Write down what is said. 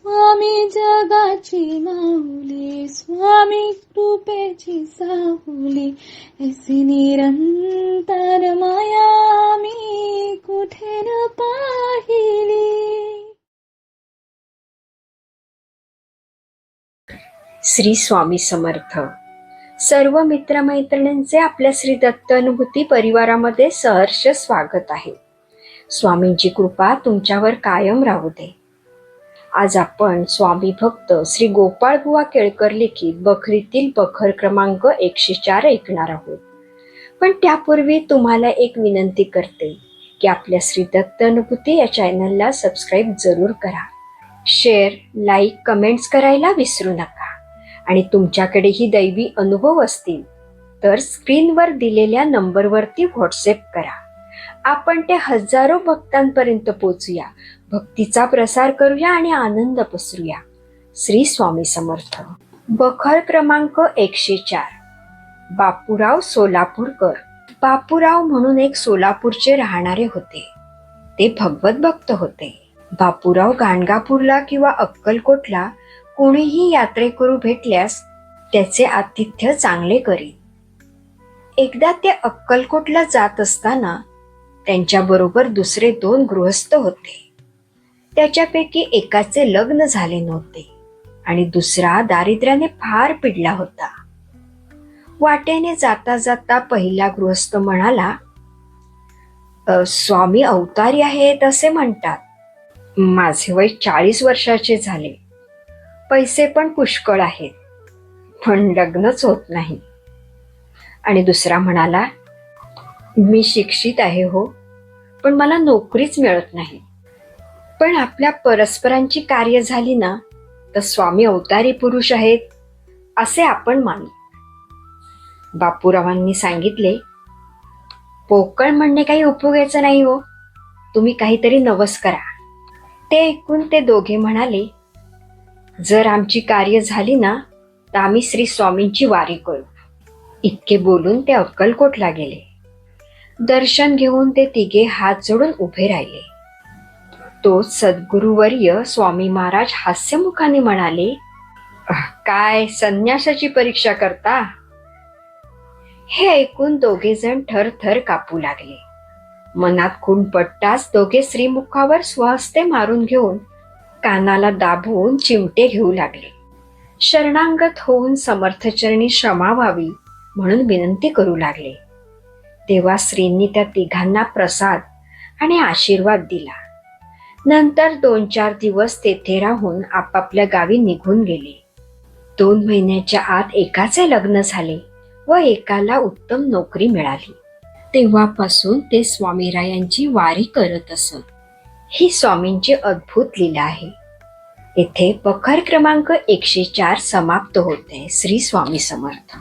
स्वामी जगाची माऊली, स्वामी कृपेची साहुली, ऐसी निरंतर माया मी कुठे न पाहिली. श्री स्वामी समर्थ. सर्व मित्रमैत्रिणींचे आपल्या श्री दत्त अनुभूती परिवारामध्ये सहर्ष स्वागत आहे. स्वामींची कृपा तुमच्यावर कायम राहू दे. आज आपण स्वामी भक्त श्री गोपाळ बुवा केळकर लिखित बखरीतील बखर क्रमांक 104 ऐकणार आहोत. पण त्यापूर्वी तुम्हाला एक विनंती करते की आपल्या श्री दत्त अनुभूती या चॅनलला सबस्क्राईब जरूर करा. शेअर, लाईक, कमेंट्स करायला विसरू नका. आणि तुमच्याकडेही दैवी अनुभव असतील तर स्क्रीनवर दिलेल्या नंबरवरती व्हॉट्सअप करा. आपण ते हजारो भक्तांपर्यंत पोहोचूया, भक्तीचा प्रसार करूया आणि आनंद पसरूया. श्री स्वामी समर्थ. बखर क्रमांक 104. बापूराव सोलापूरकर. बापूराव म्हणून एक सोलापूरचे राहणारे होते. ते भगवत भक्त होते. बापूराव गाणगापूरला किंवा अक्कलकोटला कोणीही यात्रेकरू भेटल्यास त्याचे आतिथ्य चांगले करीत. एकदा ते अक्कलकोटला जात असताना त्यांच्याबरोबर दुसरे 2 गृहस्थ होते. त्याच्यापैकी एकाचे लग्न झाले नव्हते आणि दुसरा दारिद्र्याने फार पिडला होता. वाटेने जाता जाता पहिला गृहस्थ म्हणाला, स्वामी अवतारी आहेत असे म्हणतात. माझे वय 40 वर्षाचे झाले, पैसे पण पुष्कळ आहेत, पण लग्नच होत नाही. आणि दुसरा म्हणाला, मी शिक्षित आहे हो, पण मला नोकरीच मिळत नाही. पण आपल्या परस्परांची कार्य झाली ना तर स्वामी अवतारी पुरुष आहेत असे आपण मानू. बापूरावांनी सांगितले, पोकळ म्हणणे काही उपयोगाचं नाही हो, तुम्ही काहीतरी नवस करा. ते ऐकून ते दोघे म्हणाले, जर आमची कार्य झाली ना तर आम्ही श्री स्वामींची वारी करू. इतके बोलून ते अक्कलकोटला गेले. दर्शन घेऊन ते तिघे हात जोडून उभे राहिले. तो सद्गुरुवर्य स्वामी महाराज हास्यमुखाने म्हणाले, काय संन्यासाची परीक्षा करता? हे ऐकून दोघे जण थरथर कापू लागले. मनात खून पडताच दोघे श्रीमुखावर स्वहस्ते मारून घेऊन कानाला दाबून चिमटे घेऊ लागले. शरणागत होऊन समर्थचरणी क्षमा व्हावी म्हणून विनंती करू लागले. तेव्हा श्रींनी त्या तिघांना प्रसाद आणि आशीर्वाद दिला. नंतर 2-4 दिवस तेथे राहून आपापल्या गावी निघून गेले. 2 महिन्याच्या आत एकाचे लग्न झाले व एकाला उत्तम नोकरी मिळाली. तेव्हापासून ते स्वामीरायांची वारी करत असत. ही स्वामींची अद्भुत लीला आहे. येथे बखर क्रमांक 104 समाप्त होते. श्री स्वामी समर्थ.